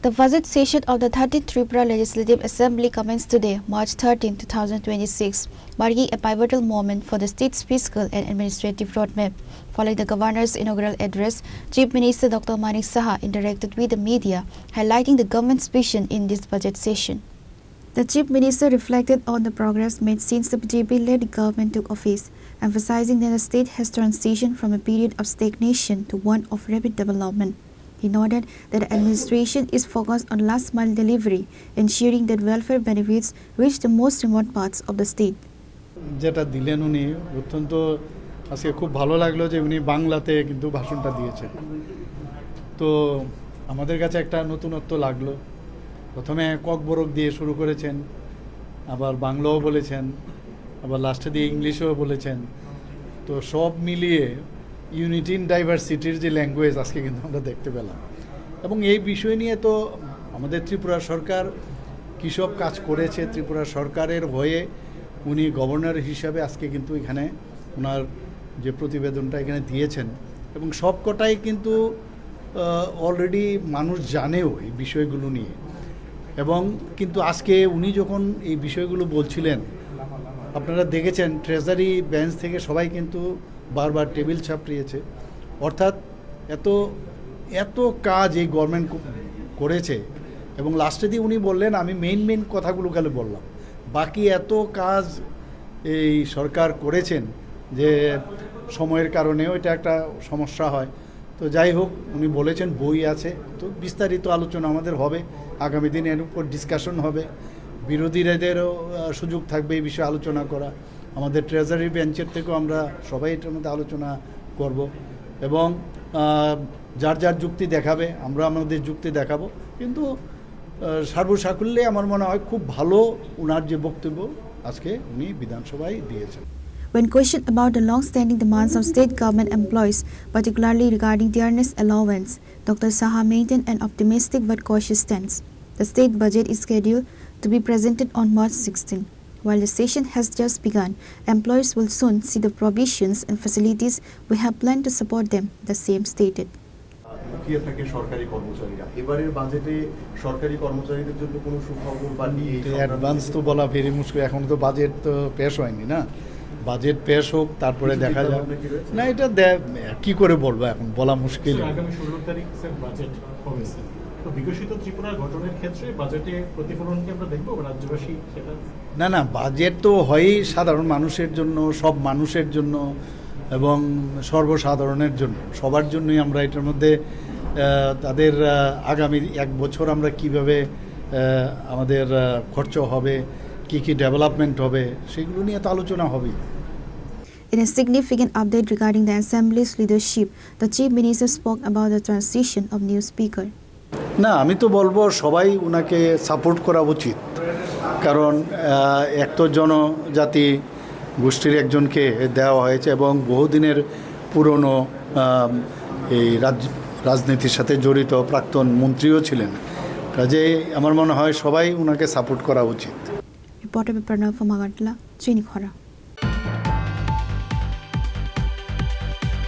The budget session of the 13th Tripura Legislative Assembly commenced today, March 13, 2026, marking a pivotal moment for the state's fiscal and administrative roadmap. Following the Governor's inaugural address, Chief Minister Dr. Manik Saha interacted with the media, highlighting the government's vision in this budget session. The Chief Minister reflected on the progress made since the BJP-led government took office, emphasizing that the state has transitioned from a period of stagnation to one of rapid development. He noted that the administration is focused on last-mile delivery, ensuring that welfare benefits reach the most remote parts of the state. যেটা দিলেন উনি অত্যন্ত আজকে খুব ভালো লাগলো যে উনি বাংলাতে কিন্তু ভাষণটা দিয়েছেন। তো আমাদের কাছে একটা নতুনত্ব লাগলো। প্রথমে ককবরক দিয়ে শুরু করেছেন, আবার বাংলাও বলেছেন, আবার লাস্টে দিয়ে ইংলিশও বলেছেন। তো সব মিলিয়ে ইউনিটি ইন ডাইভার্সিটির যে ল্যাঙ্গুয়েজ আজকে কিন্তু আমরা দেখতে পেলাম। এবং এই বিষয় নিয়ে তো আমাদের ত্রিপুরা সরকার কী সব কাজ করেছে, ত্রিপুরা সরকারের হয়ে উনি গভর্নর হিসাবে আজকে কিন্তু এখানে ওনার যে প্রতিবেদনটা এখানে দিয়েছেন এবং সবকটাই কিন্তু অলরেডি মানুষ জানেও এই বিষয়গুলো নিয়ে। এবং কিন্তু আজকে উনি যখন এই বিষয়গুলো বলছিলেন, আপনারা দেখেছেন ট্রেজারি বেঞ্চ থেকে সবাই কিন্তু বারবার টেবিল চাপড়িয়েছে। অর্থাৎ এত কাজ এই গভর্নমেন্ট করেছে এবং লাস্টে দিয়ে উনি বললেন আমি মেইন কথাগুলো খালি বললাম, বাকি এত কাজ এই সরকার করেছেন যে সময়ের কারণেও এটা একটা সমস্যা হয়। তো যাই হোক, উনি বলেছেন বই আছে, তো বিস্তারিত আলোচনা আমাদের হবে আগামী দিনে, এর উপর ডিসকাশন হবে, বিরোধীদেরও সুযোগ থাকবে এই বিষয়ে আলোচনা করা। আমাদের ট্রেজারি বেঞ্চের থেকেও আমরা সবাই এটার মধ্যে আলোচনা করব এবং যার যুক্তি দেখাবে আমরা আমাদের যুক্তি দেখাবো। কিন্তু সর্বসাকুল্যে আমার মনে হয় খুব ভালো ওনার যে বক্তব্য আজকে উনি বিধানসভায় দিয়েছেন। When questioned about the long-standing demands of state government employees, particularly regarding dearness allowance, Dr. Saha maintained an optimistic but cautious stance. The state budget is scheduled to be presented on March 16. While the session has just begun, employers will soon see the provisions and facilities we have planned to support them, the same stated. সরকারি কর্মচারীরা এবারের বাজেটে সরকারি কর্মচারীদের জন্য কোনো সুখবর বা নিয়ে অ্যাডভান্স তো বলা ভেরি মুশকিল, এখন তো বাজেট তো পেশ হয়নি না, বাজেট পেশ হোক তারপরে দেখা যাবে। না এটা কি করে বলবো, এখন বলা মুশকিল। আগামী 16 তারিখ স্যার বাজেট হবে স্যার, তো বিকশিত ত্রিপুরা গঠনের ক্ষেত্রে বাজেটে প্রতিফলন কি আমরা দেখবো রাজ্যবাসী সেটা? না বাজেট তো হয়ই সাধারণ মানুষের জন্য, সব মানুষের জন্য এবং সর্বসাধারণের জন্য, সবার জন্যই আমরা এটার মধ্যে তাদের আগামী এক বছর আমরা কিভাবে আমাদের খরচ হবে, কি ডেভেলপমেন্ট হবে, সেগুলো নিয়ে তো আলোচনা হবেই। In a significant update regarding the Assembly's leadership, the Chief Minister spoke about the transition of new Speaker. না, আমি তো বলবো সবাই ওনাকে সাপোর্ট করা উচিত, কারণ এক তো জনজাতি গোষ্ঠীর একজনকে দেওয়া হয়েছে এবং বহুদিনের পুরনো এই রাজনীতির সাথে জড়িত প্রাক্তন মন্ত্রীও ছিলেন, কাজেই আমার মনে হয় সবাই ওনাকে সাপোর্ট করা উচিত। Reporter Pranav from Agartala, Chini Khora.